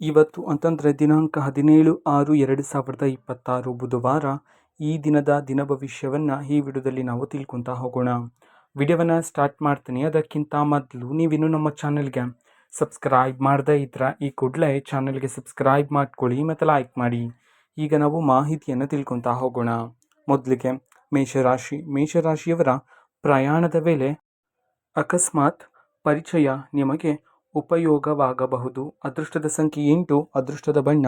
ಇವತ್ತು ಅಂತಂದರೆ ದಿನಾಂಕ 17/6/2026 ಬುಧವಾರ. ಈ ದಿನದ ದಿನ ಭವಿಷ್ಯವನ್ನು ಈ ವಿಡಿಯೋದಲ್ಲಿ ನಾವು ತಿಳ್ಕೊತಾ ಹೋಗೋಣ. ವಿಡಿಯೋವನ್ನು ಸ್ಟಾರ್ಟ್ ಮಾಡ್ತೀನಿ. ಅದಕ್ಕಿಂತ ಮೊದಲು ನೀವಿನ್ನೂ ನಮ್ಮ ಚಾನಲ್ಗೆ ಸಬ್ಸ್ಕ್ರೈಬ್ ಮಾಡದೇ ಇದ್ದರೆ ಈ ಕೂಡಲೇ ಚಾನಲ್ಗೆ ಸಬ್ಸ್ಕ್ರೈಬ್ ಮಾಡ್ಕೊಳ್ಳಿ ಮತ್ತು ಲೈಕ್ ಮಾಡಿ. ಈಗ ನಾವು ಮಾಹಿತಿಯನ್ನು ತಿಳ್ಕೊತಾ ಹೋಗೋಣ. ಮೊದಲಿಗೆ ಮೇಷರಾಶಿಯವರ ಪ್ರಯಾಣದ ವೇಳೆ ಅಕಸ್ಮಾತ್ ಪರಿಚಯ ನಿಮಗೆ ಉಪಯೋಗವಾಗಬಹುದು. ಅದೃಷ್ಟದ ಸಂಖ್ಯೆ 8, ಅದೃಷ್ಟದ ಬಣ್ಣ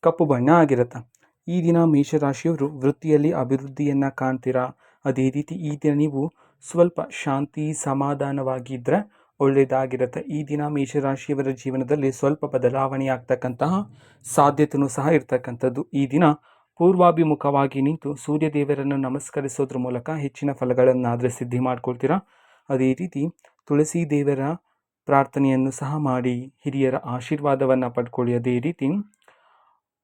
ಕಪ್ಪು ಬಣ್ಣ ಆಗಿರುತ್ತೆ. ಈ ದಿನ ಮೇಷರಾಶಿಯವರು ವೃತ್ತಿಯಲ್ಲಿ ಅಭಿವೃದ್ಧಿಯನ್ನು ಕಾಣ್ತೀರಾ. ಅದೇ ರೀತಿ ಈ ದಿನ ನೀವು ಸ್ವಲ್ಪ ಶಾಂತಿ ಸಮಾಧಾನವಾಗಿದ್ದರೆ ಒಳ್ಳೆಯದಾಗಿರುತ್ತೆ. ಈ ದಿನ ಮೇಷರಾಶಿಯವರ ಜೀವನದಲ್ಲಿ ಸ್ವಲ್ಪ ಬದಲಾವಣೆ ಆಗ್ತಕ್ಕಂತಹ ಸಾಧ್ಯತೆಯೂ ಸಹ ಇರ್ತಕ್ಕಂಥದ್ದು. ಈ ದಿನ ಪೂರ್ವಾಭಿಮುಖವಾಗಿ ನಿಂತು ಸೂರ್ಯದೇವರನ್ನು ನಮಸ್ಕರಿಸೋದ್ರ ಮೂಲಕ ಹೆಚ್ಚಿನ ಫಲಗಳನ್ನಾದರೆ ಸಿದ್ಧಿ ಮಾಡ್ಕೊಳ್ತೀರಾ. ಅದೇ ರೀತಿ ತುಳಸಿ ದೇವರ ಪ್ರಾರ್ಥನೆಯನ್ನು ಸಹ ಮಾಡಿ ಹಿರಿಯರ ಆಶೀರ್ವಾದವನ್ನು ಪಡ್ಕೊಳ್ಳಿ. ಅದೇ ರೀತಿ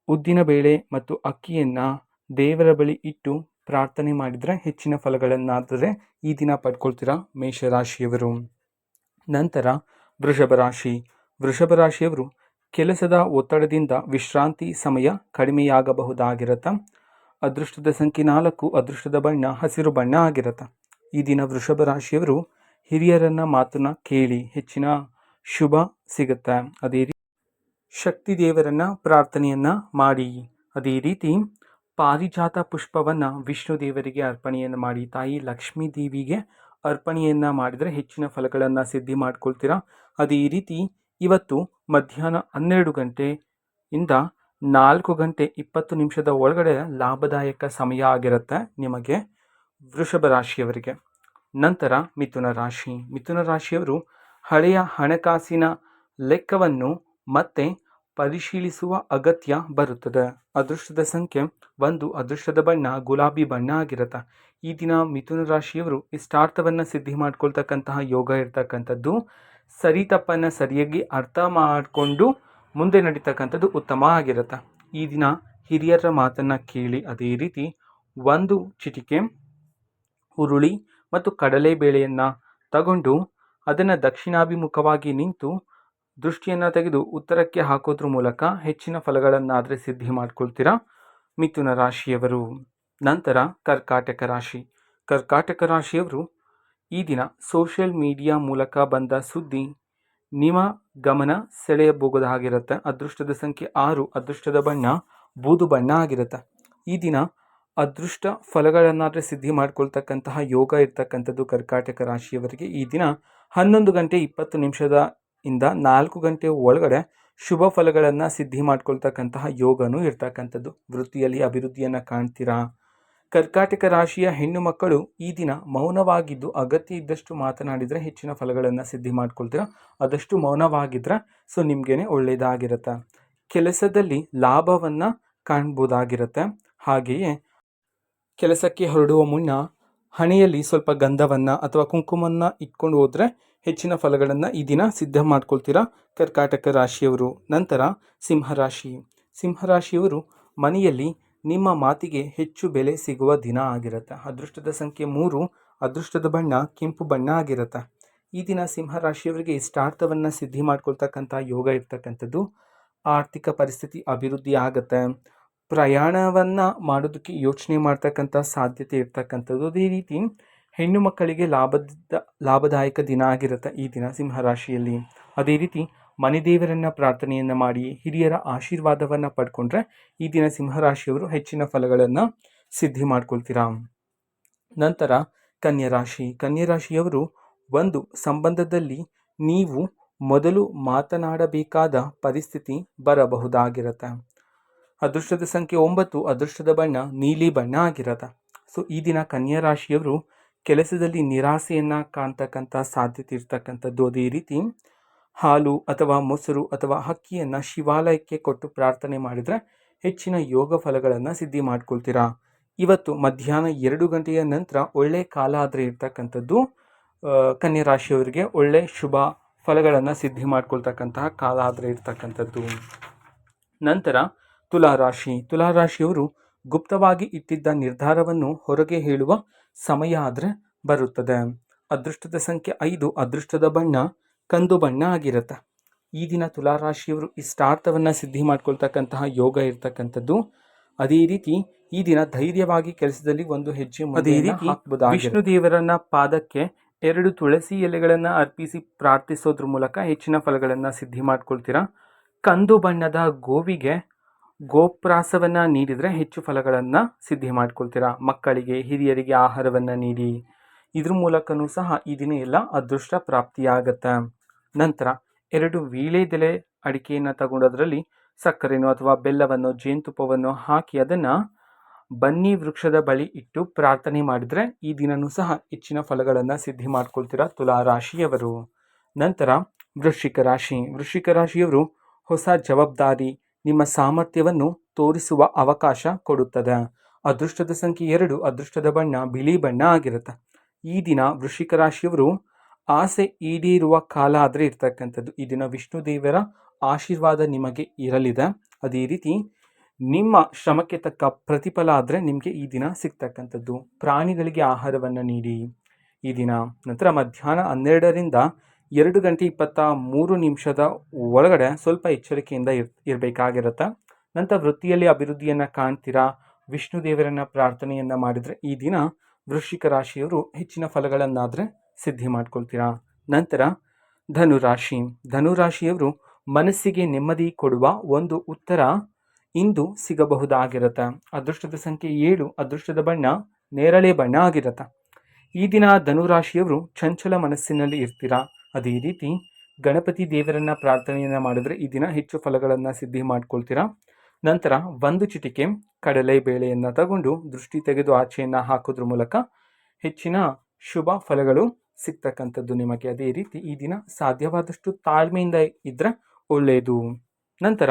ಉದ್ದಿನ ಬೇಳೆ ಮತ್ತು ಅಕ್ಕಿಯನ್ನು ದೇವರ ಬಳಿ ಇಟ್ಟು ಪ್ರಾರ್ಥನೆ ಮಾಡಿದರೆ ಹೆಚ್ಚಿನ ಫಲಗಳನ್ನಾದರೆ ಈ ದಿನ ಪಡ್ಕೊಳ್ತೀರಾ ಮೇಷರಾಶಿಯವರು. ನಂತರ ವೃಷಭ ರಾಶಿಯವರು ಕೆಲಸದ ಒತ್ತಡದಿಂದ ವಿಶ್ರಾಂತಿ ಸಮಯ ಕಡಿಮೆಯಾಗಬಹುದಾಗಿರುತ್ತೆ. ಅದೃಷ್ಟದ ಸಂಖ್ಯೆ 4, ಅದೃಷ್ಟದ ಬಣ್ಣ ಹಸಿರು ಬಣ್ಣ ಆಗಿರುತ್ತೆ. ಈ ದಿನ ವೃಷಭ ರಾಶಿಯವರು ಹಿರಿಯರನ್ನ ಮಾತನ್ನ ಕೇಳಿ ಹೆಚ್ಚಿನ ಶುಭ ಸಿಗುತ್ತೆ. ಅದೇ ರೀತಿ ಶಕ್ತಿ ದೇವರನ್ನ ಪ್ರಾರ್ಥನೆಯನ್ನ ಮಾಡಿ. ಅದೇ ರೀತಿ ಪಾರಿಜಾತ ಪುಷ್ಪವನ್ನು ವಿಷ್ಣು ದೇವರಿಗೆ ಅರ್ಪಣೆಯನ್ನು ಮಾಡಿ. ತಾಯಿ ಲಕ್ಷ್ಮೀ ದೇವಿಗೆ ಅರ್ಪಣೆಯನ್ನು ಮಾಡಿದರೆ ಹೆಚ್ಚಿನ ಫಲಗಳನ್ನು ಸಿದ್ಧಿ ಮಾಡ್ಕೊಳ್ತೀರಾ. ಅದೇ ರೀತಿ ಇವತ್ತು ಮಧ್ಯಾಹ್ನ 12 ಗಂಟೆಯಿಂದ 4:20 ಒಳಗಡೆ ಲಾಭದಾಯಕ ಸಮಯ ಆಗಿರುತ್ತೆ ನಿಮಗೆ ವೃಷಭ ರಾಶಿಯವರಿಗೆ. ನಂತರ ಮಿಥುನ ರಾಶಿಯವರು ಹಳೆಯ ಹಣಕಾಸಿನ ಲೆಕ್ಕವನ್ನು ಮತ್ತೆ ಪರಿಶೀಲಿಸುವ ಅಗತ್ಯ ಬರುತ್ತದೆ. ಅದೃಷ್ಟದ ಸಂಖ್ಯೆ 1, ಅದೃಷ್ಟದ ಬಣ್ಣ ಗುಲಾಬಿ ಬಣ್ಣ ಆಗಿರುತ್ತೆ. ಈ ದಿನ ಮಿಥುನ ರಾಶಿಯವರು ಇಷ್ಟಾರ್ಥವನ್ನು ಸಿದ್ಧಿ ಮಾಡ್ಕೊಳ್ತಕ್ಕಂತಹ ಯೋಗ ಇರ್ತಕ್ಕಂಥದ್ದು. ಸರಿ ತಪ್ಪನ್ನು ಸರಿಯಾಗಿ ಅರ್ಥ ಮಾಡಿಕೊಂಡು ಮುಂದೆ ನಡೀತಕ್ಕಂಥದ್ದು ಉತ್ತಮ ಆಗಿರುತ್ತೆ. ಈ ದಿನ ಹಿರಿಯರ ಮಾತನ್ನು ಕೇಳಿ. ಅದೇ ರೀತಿ 1 ಚಿಟಿಕೆ ಹುರುಳಿ ಮತ್ತು ಕಡಲೆಬೇಳೆಯನ್ನು ತಗೊಂಡು ಅದನ್ನು ದಕ್ಷಿಣಾಭಿಮುಖವಾಗಿ ನಿಂತು ದೃಷ್ಟಿಯನ್ನು ತೆಗೆದು ಉತ್ತರಕ್ಕೆ ಹಾಕೋದ್ರ ಮೂಲಕ ಹೆಚ್ಚಿನ ಫಲಗಳನ್ನಾದರೆ ಸಿದ್ಧಿ ಮಾಡ್ಕೊಳ್ತೀರಾ ಮಿಥುನ ರಾಶಿಯವರು. ನಂತರ ಕರ್ಕಾಟಕ ರಾಶಿಯವರು ಈ ದಿನ ಸೋಷಿಯಲ್ ಮೀಡಿಯಾ ಮೂಲಕ ಬಂದ ಸುದ್ದಿ ನಿಮ್ಮ ಗಮನ ಸೆಳೆಯಬಹುದಾಗಿರುತ್ತೆ. ಅದೃಷ್ಟದ ಸಂಖ್ಯೆ 6, ಅದೃಷ್ಟದ ಬಣ್ಣ ಬೂದು ಬಣ್ಣ ಆಗಿರುತ್ತೆ. ಈ ದಿನ ಅದೃಷ್ಟ ಫಲಗಳನ್ನಾದರೆ ಸಿದ್ಧಿ ಮಾಡ್ಕೊಳ್ತಕ್ಕಂತಹ ಯೋಗ ಇರ್ತಕ್ಕಂಥದ್ದು ಕರ್ಕಾಟಕ ರಾಶಿಯವರಿಗೆ. ಈ ದಿನ 11:20 ಇಂದ 4 ಗಂಟೆ ಒಳಗಡೆ ಶುಭ ಫಲಗಳನ್ನು ಸಿದ್ಧಿ ಮಾಡ್ಕೊಳ್ತಕ್ಕಂತಹ ಯೋಗನೂ ಇರ್ತಕ್ಕಂಥದ್ದು. ವೃತ್ತಿಯಲ್ಲಿ ಅಭಿವೃದ್ಧಿಯನ್ನು ಕಾಣ್ತೀರಾ. ಕರ್ಕಾಟಕ ರಾಶಿಯ ಹೆಣ್ಣು ಮಕ್ಕಳು ಈ ದಿನ ಮೌನವಾಗಿದ್ದು ಅಗತ್ಯ ಇದ್ದಷ್ಟು ಮಾತನಾಡಿದರೆ ಹೆಚ್ಚಿನ ಫಲಗಳನ್ನು ಸಿದ್ಧಿ ಮಾಡ್ಕೊಳ್ತೀರಾ. ಆದಷ್ಟು ಮೌನವಾಗಿದ್ದರೆ ನಿಮಗೇನೆ ಒಳ್ಳೆಯದಾಗಿರುತ್ತೆ. ಕೆಲಸದಲ್ಲಿ ಲಾಭವನ್ನು ಕಾಣ್ಬೋದಾಗಿರುತ್ತೆ. ಹಾಗೆಯೇ ಕೆಲಸಕ್ಕೆ ಹೊರಡುವ ಮುನ್ನ ಹಣೆಯಲ್ಲಿ ಸ್ವಲ್ಪ ಗಂಧವನ್ನು ಅಥವಾ ಕುಂಕುಮವನ್ನು ಇಟ್ಕೊಂಡು ಹೋದರೆ ಹೆಚ್ಚಿನ ಫಲಗಳನ್ನು ಈ ದಿನ ಸಿದ್ಧ ಮಾಡ್ಕೊಳ್ತೀರಾ ಕರ್ಕಾಟಕ ರಾಶಿಯವರು. ನಂತರ ಸಿಂಹರಾಶಿಯವರು ಮನೆಯಲ್ಲಿ ನಿಮ್ಮ ಮಾತಿಗೆ ಹೆಚ್ಚು ಬೆಲೆ ಸಿಗುವ ದಿನ ಆಗಿರುತ್ತೆ. ಅದೃಷ್ಟದ ಸಂಖ್ಯೆ 3, ಅದೃಷ್ಟದ ಬಣ್ಣ ಕೆಂಪು ಬಣ್ಣ ಆಗಿರುತ್ತೆ. ಈ ದಿನ ಸಿಂಹರಾಶಿಯವರಿಗೆ ಇಷ್ಟಾರ್ಥವನ್ನು ಸಿದ್ಧಿ ಮಾಡ್ಕೊಳ್ತಕ್ಕಂಥ ಯೋಗ ಇರ್ತಕ್ಕಂಥದ್ದು. ಆರ್ಥಿಕ ಪರಿಸ್ಥಿತಿ ಅಭಿವೃದ್ಧಿ ಆಗುತ್ತೆ. ಪ್ರಯಾಣವನ್ನು ಮಾಡೋದಕ್ಕೆ ಯೋಚನೆ ಮಾಡ್ತಕ್ಕಂಥ ಸಾಧ್ಯತೆ ಇರ್ತಕ್ಕಂಥದ್ದು. ಅದೇ ರೀತಿ ಹೆಣ್ಣು ಮಕ್ಕಳಿಗೆ ಲಾಭದಾಯಕ ದಿನ ಆಗಿರುತ್ತೆ ಈ ದಿನ ಸಿಂಹರಾಶಿಯಲ್ಲಿ. ಅದೇ ರೀತಿ ಮನೆ ದೇವರನ್ನು ಪ್ರಾರ್ಥನೆಯನ್ನು ಮಾಡಿ ಹಿರಿಯರ ಆಶೀರ್ವಾದವನ್ನು ಪಡ್ಕೊಂಡ್ರೆ ಈ ದಿನ ಸಿಂಹರಾಶಿಯವರು ಹೆಚ್ಚಿನ ಫಲಗಳನ್ನು ಸಿದ್ಧಿ ಮಾಡ್ಕೊಳ್ತೀರಾ. ನಂತರ ಕನ್ಯರಾಶಿಯವರು ಒಂದು ಸಂಬಂಧದಲ್ಲಿ ನೀವು ಮೊದಲು ಮಾತನಾಡಬೇಕಾದ ಪರಿಸ್ಥಿತಿ ಬರಬಹುದಾಗಿರುತ್ತೆ. ಅದೃಷ್ಟದ ಸಂಖ್ಯೆ 9, ಅದೃಷ್ಟದ ಬಣ್ಣ ನೀಲಿ ಬಣ್ಣ ಆಗಿರುತ್ತೆ. ಈ ದಿನ ಕನ್ಯಾ ರಾಶಿಯವರು ಕೆಲಸದಲ್ಲಿ ನಿರಾಸೆಯನ್ನು ಕಾಣ್ತಕ್ಕಂಥ ಸಾಧ್ಯತೆ ಇರ್ತಕ್ಕಂಥದ್ದು. ಅದೇ ರೀತಿ ಹಾಲು ಅಥವಾ ಮೊಸರು ಅಥವಾ ಅಕ್ಕಿಯನ್ನು ಶಿವಾಲಯಕ್ಕೆ ಕೊಟ್ಟು ಪ್ರಾರ್ಥನೆ ಮಾಡಿದರೆ ಹೆಚ್ಚಿನ ಯೋಗ ಫಲಗಳನ್ನು ಸಿದ್ಧಿ ಮಾಡ್ಕೊಳ್ತೀರಾ. ಇವತ್ತು ಮಧ್ಯಾಹ್ನ 2 ಗಂಟೆಯ ನಂತರ ಒಳ್ಳೆ ಕಾಲ ಆದರೆ ಇರ್ತಕ್ಕಂಥದ್ದು ಕನ್ಯಾ ರಾಶಿಯವರಿಗೆ ಒಳ್ಳೆ ಶುಭ ಫಲಗಳನ್ನು ಸಿದ್ಧಿ ಮಾಡ್ಕೊಳ್ತಕ್ಕಂತಹ ಕಾಲ ಆದರೆ ಇರ್ತಕ್ಕಂಥದ್ದು. ನಂತರ ತುಲಾರಾಶಿಯವರು ಗುಪ್ತವಾಗಿ ಇಟ್ಟಿದ್ದ ನಿರ್ಧಾರವನ್ನು ಹೊರಗೆ ಹೇಳುವ ಸಮಯ ಆದರೆ ಬರುತ್ತದೆ. ಅದೃಷ್ಟದ ಸಂಖ್ಯೆ 5, ಅದೃಷ್ಟದ ಬಣ್ಣ ಕಂದು ಬಣ್ಣ ಆಗಿರುತ್ತೆ. ಈ ದಿನ ತುಲಾರಾಶಿಯವರು ಇಷ್ಟಾರ್ಥವನ್ನು ಸಿದ್ಧಿ ಮಾಡ್ಕೊಳ್ತಕ್ಕಂತಹ ಯೋಗ ಇರ್ತಕ್ಕಂಥದ್ದು. ಅದೇ ರೀತಿ ಈ ದಿನ ಧೈರ್ಯವಾಗಿ ಕೆಲಸದಲ್ಲಿ ಒಂದು ಹೆಜ್ಜೆ ಮುಂದೆ ಹಾಕಬಹುದಾಗಿದೆ. ವಿಷ್ಣು ದೇವರನ್ನ ಪಾದಕ್ಕೆ 2 ತುಳಸಿ ಎಲೆಗಳನ್ನು ಅರ್ಪಿಸಿ ಪ್ರಾರ್ಥಿಸೋದ್ರ ಮೂಲಕ ಹೆಚ್ಚಿನ ಫಲಗಳನ್ನು ಸಿದ್ಧಿ ಮಾಡ್ಕೊಳ್ತೀರಾ. ಕಂದು ಬಣ್ಣದ ಗೋವಿಗೆ ಗೋಪ್ರಾಸವನ್ನು ನೀಡಿದರೆ ಹೆಚ್ಚು ಫಲಗಳನ್ನು ಸಿದ್ಧಿ ಮಾಡ್ಕೊಳ್ತೀರಾ. ಮಕ್ಕಳಿಗೆ ಹಿರಿಯರಿಗೆ ಆಹಾರವನ್ನು ನೀಡಿ, ಇದ್ರ ಮೂಲಕನೂ ಸಹ ಈ ದಿನ ಎಲ್ಲ ಅದೃಷ್ಟ ಪ್ರಾಪ್ತಿಯಾಗತ್ತೆ. ನಂತರ 2 ವೀಳ್ಯದೆಲೆ ಅಡಿಕೆಯನ್ನು ತಗೊಂಡೋದ್ರಲ್ಲಿ ಸಕ್ಕರೆನೋ ಅಥವಾ ಬೆಲ್ಲವನ್ನು ಜೇನುತುಪ್ಪವನ್ನು ಹಾಕಿ ಅದನ್ನು ಬನ್ನಿ ವೃಕ್ಷದ ಬಳಿ ಇಟ್ಟು ಪ್ರಾರ್ಥನೆ ಮಾಡಿದರೆ ಈ ದಿನನೂ ಸಹ ಹೆಚ್ಚಿನ ಫಲಗಳನ್ನು ಸಿದ್ಧಿ ಮಾಡ್ಕೊಳ್ತೀರಾ ತುಲಾರಾಶಿಯವರು. ನಂತರ ವೃಶ್ಚಿಕ ರಾಶಿಯವರು ಹೊಸ ಜವಾಬ್ದಾರಿ ನಿಮ್ಮ ಸಾಮರ್ಥ್ಯವನ್ನು ತೋರಿಸುವ ಅವಕಾಶ ಕೊಡುತ್ತದೆ. ಅದೃಷ್ಟದ ಸಂಖ್ಯೆ 2, ಅದೃಷ್ಟದ ಬಣ್ಣ ಬಿಳಿ ಬಣ್ಣ ಆಗಿರುತ್ತೆ. ಈ ದಿನ ವೃಶ್ಚಿಕ ರಾಶಿಯವರು ಆಸೆ ಈಡೇರುವ ಕಾಲ ಆದರೆ ಇರ್ತಕ್ಕಂಥದ್ದು. ಈ ದಿನ ವಿಷ್ಣು ದೇವರ ಆಶೀರ್ವಾದ ನಿಮಗೆ ಇರಲಿದೆ. ಅದೇ ರೀತಿ ನಿಮ್ಮ ಶ್ರಮಕ್ಕೆ ತಕ್ಕ ಪ್ರತಿಫಲ ಆದರೆ ನಿಮಗೆ ಈ ದಿನ ಸಿಗ್ತಕ್ಕಂಥದ್ದು. ಪ್ರಾಣಿಗಳಿಗೆ ಆಹಾರವನ್ನು ನೀಡಿ ಈ ದಿನ. ನಂತರ ಮಧ್ಯಾಹ್ನ 12ರಿಂದ 2:23 ಒಳಗಡೆ ಸ್ವಲ್ಪ ಎಚ್ಚರಿಕೆಯಿಂದ ಇರಬೇಕಾಗಿರುತ್ತೆ. ನಂತರ ವೃತ್ತಿಯಲ್ಲಿ ಅಭಿವೃದ್ಧಿಯನ್ನು ಕಾಣ್ತೀರಾ. ವಿಷ್ಣು ದೇವರನ್ನ ಪ್ರಾರ್ಥನೆಯನ್ನು ಮಾಡಿದರೆ ಈ ದಿನ ವೃಶ್ಚಿಕ ರಾಶಿಯವರು ಹೆಚ್ಚಿನ ಫಲಗಳನ್ನಾದರೆ ಸಿದ್ಧಿ ಮಾಡ್ಕೊಳ್ತೀರಾ. ನಂತರ ಧನುರಾಶಿಯವರು ಮನಸ್ಸಿಗೆ ನೆಮ್ಮದಿ ಕೊಡುವ ಒಂದು ಉತ್ತರ ಇಂದು ಸಿಗಬಹುದಾಗಿರುತ್ತೆ. ಅದೃಷ್ಟದ ಸಂಖ್ಯೆ 7, ಅದೃಷ್ಟದ ಬಣ್ಣ ನೇರಳೆ ಬಣ್ಣ ಆಗಿರುತ್ತೆ. ಈ ದಿನ ಧನುರಾಶಿಯವರು ಚಂಚಲ ಮನಸ್ಸಿನಲ್ಲಿ ಇರ್ತೀರಾ. ಅದೇ ರೀತಿ ಗಣಪತಿ ದೇವರನ್ನ ಪ್ರಾರ್ಥನೆಯನ್ನು ಮಾಡಿದರೆ ಈ ದಿನ ಹೆಚ್ಚು ಫಲಗಳನ್ನು ಸಿದ್ಧಿ ಮಾಡ್ಕೊಳ್ತೀರಾ. ನಂತರ 1 ಚಿಟಿಕೆ ಕಡಲೆಬೇಳೆಯನ್ನು ತಗೊಂಡು ದೃಷ್ಟಿ ತೆಗೆದು ಆಚೆಯನ್ನು ಹಾಕೋದ್ರ ಮೂಲಕ ಹೆಚ್ಚಿನ ಶುಭ ಫಲಗಳು ಸಿಗ್ತಕ್ಕಂಥದ್ದು ನಿಮಗೆ. ಅದೇ ರೀತಿ ಈ ದಿನ ಸಾಧ್ಯವಾದಷ್ಟು ತಾಳ್ಮೆಯಿಂದ ಇದ್ದರೆ ಒಳ್ಳೆಯದು. ನಂತರ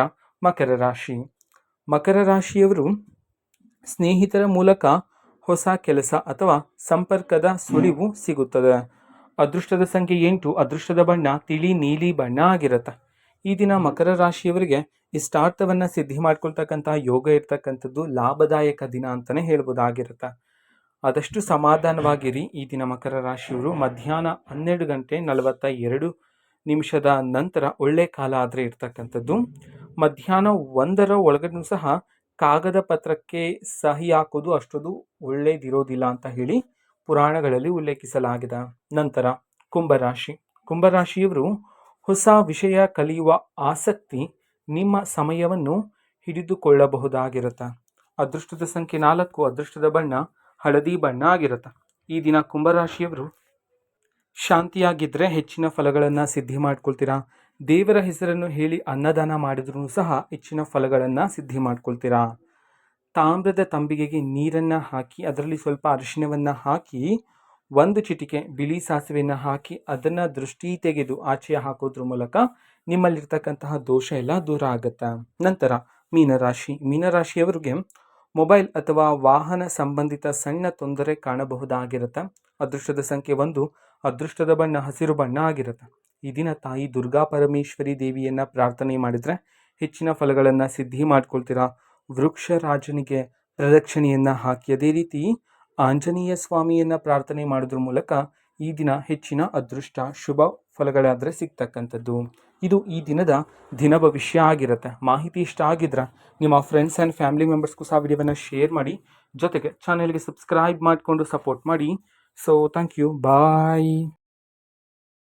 ಮಕರ ರಾಶಿಯವರು ಸ್ನೇಹಿತರ ಮೂಲಕ ಹೊಸ ಕೆಲಸ ಅಥವಾ ಸಂಪರ್ಕದ ಸುಳಿವು ಸಿಗುತ್ತದೆ. ಅದೃಷ್ಟದ ಸಂಖ್ಯೆ 8, ಅದೃಷ್ಟದ ಬಣ್ಣ ತಿಳಿ ನೀಲಿ ಬಣ್ಣ ಆಗಿರುತ್ತೆ. ಈ ದಿನ ಮಕರ ರಾಶಿಯವರಿಗೆ ಇಷ್ಟಾರ್ಥವನ್ನು ಸಿದ್ಧಿ ಮಾಡ್ಕೊಳ್ತಕ್ಕಂತಹ ಯೋಗ ಇರ್ತಕ್ಕಂಥದ್ದು ಲಾಭದಾಯಕ ದಿನ ಅಂತಲೇ ಹೇಳ್ಬೋದಾಗಿರುತ್ತೆ. ಆದಷ್ಟು ಸಮಾಧಾನವಾಗಿರಿ. ಈ ದಿನ ಮಕರ ರಾಶಿಯವರು ಮಧ್ಯಾಹ್ನ 12:42 ನಂತರ ಒಳ್ಳೆ ಕಾಲ ಆದರೆ ಇರ್ತಕ್ಕಂಥದ್ದು. ಮಧ್ಯಾಹ್ನ 1 ಒಳಗಡೆ ಸಹ ಕಾಗದ ಪತ್ರಕ್ಕೆ ಸಹಿ ಹಾಕೋದು ಅಷ್ಟೊಂದು ಒಳ್ಳೇದಿರೋದಿಲ್ಲ ಅಂತ ಹೇಳಿ ಪುರಾಣಗಳಲ್ಲಿ ಉಲ್ಲೇಖಿಸಲಾಗಿದೆ. ನಂತರ ಕುಂಭರಾಶಿಯವರು ಹೊಸ ವಿಷಯ ಕಲಿಯುವ ಆಸಕ್ತಿ ನಿಮ್ಮ ಸಮಯವನ್ನು ಹಿಡಿದುಕೊಳ್ಳಬಹುದಾಗಿರುತ್ತೆ. ಅದೃಷ್ಟದ ಸಂಖ್ಯೆ 4, ಅದೃಷ್ಟದ ಬಣ್ಣ ಹಳದಿ ಬಣ್ಣ ಆಗಿರುತ್ತೆ. ಈ ದಿನ ಕುಂಭರಾಶಿಯವರು ಶಾಂತಿಯಾಗಿದ್ದರೆ ಹೆಚ್ಚಿನ ಫಲಗಳನ್ನು ಸಿದ್ಧಿ ಮಾಡ್ಕೊಳ್ತೀರಾ. ದೇವರ ಹೆಸರನ್ನು ಹೇಳಿ ಅನ್ನದಾನ ಮಾಡಿದ್ರೂ ಸಹ ಹೆಚ್ಚಿನ ಫಲಗಳನ್ನು ಸಿದ್ಧಿ ಮಾಡ್ಕೊಳ್ತೀರಾ. ತಾಮ್ರದ ತಂಬಿಗೆಗೆ ನೀರನ್ನು ಹಾಕಿ ಅದರಲ್ಲಿ ಸ್ವಲ್ಪ ಅರಿಶಿಣವನ್ನು ಹಾಕಿ 1 ಚಿಟಿಕೆ ಬಿಳಿ ಸಾಸಿವೆಯನ್ನು ಹಾಕಿ ಅದನ್ನು ದೃಷ್ಟಿ ತೆಗೆದು ಆಚೆ ಹಾಕೋದ್ರ ಮೂಲಕ ನಿಮ್ಮಲ್ಲಿರ್ತಕ್ಕಂತಹ ದೋಷ ಎಲ್ಲ ದೂರ ಆಗುತ್ತೆ. ನಂತರ ಮೀನರಾಶಿಯವರಿಗೆ ಮೊಬೈಲ್ ಅಥವಾ ವಾಹನ ಸಂಬಂಧಿತ ಸಣ್ಣ ತೊಂದರೆ ಕಾಣಬಹುದಾಗಿರುತ್ತೆ. ಅದೃಷ್ಟದ ಸಂಖ್ಯೆ 1, ಅದೃಷ್ಟದ ಬಣ್ಣ ಹಸಿರು ಬಣ್ಣ ಆಗಿರುತ್ತೆ. ಈ ದಿನ ತಾಯಿ ದುರ್ಗಾ ಪರಮೇಶ್ವರಿ ದೇವಿಯನ್ನು ಪ್ರಾರ್ಥನೆ ಮಾಡಿದರೆ ಹೆಚ್ಚಿನ ಫಲಗಳನ್ನು ಸಿದ್ಧಿ ಮಾಡ್ಕೊಳ್ತೀರಾ. ವೃಕ್ಷರಾಜನಿಗೆ ಪ್ರದಕ್ಷಿಣೆಯನ್ನು ಹಾಕಿ ಅದೇ ರೀತಿ ಆಂಜನೇಯ ಸ್ವಾಮಿಯನ್ನು ಪ್ರಾರ್ಥನೆ ಮಾಡೋದ್ರ ಮೂಲಕ ಈ ದಿನ ಹೆಚ್ಚಿನ ಅದೃಷ್ಟ ಶುಭ ಫಲಗಳಾದರೆ ಸಿಗ್ತಕ್ಕಂಥದ್ದು. ಇದು ಈ ದಿನದ ದಿನ ಭವಿಷ್ಯ ಆಗಿರುತ್ತೆ. ಮಾಹಿತಿ ಇಷ್ಟ ಆಗಿದ್ರೆ ನಿಮ್ಮ ಫ್ರೆಂಡ್ಸ್ ಆ್ಯಂಡ್ ಫ್ಯಾಮಿಲಿ ಮೆಂಬರ್ಸ್ಗೂ ಸಹ ವಿಡಿಯೋವನ್ನು ಶೇರ್ ಮಾಡಿ, ಜೊತೆಗೆ ಚಾನೆಲ್ಗೆ ಸಬ್ಸ್ಕ್ರೈಬ್ ಮಾಡಿಕೊಂಡು ಸಪೋರ್ಟ್ ಮಾಡಿ. So thank you, bye.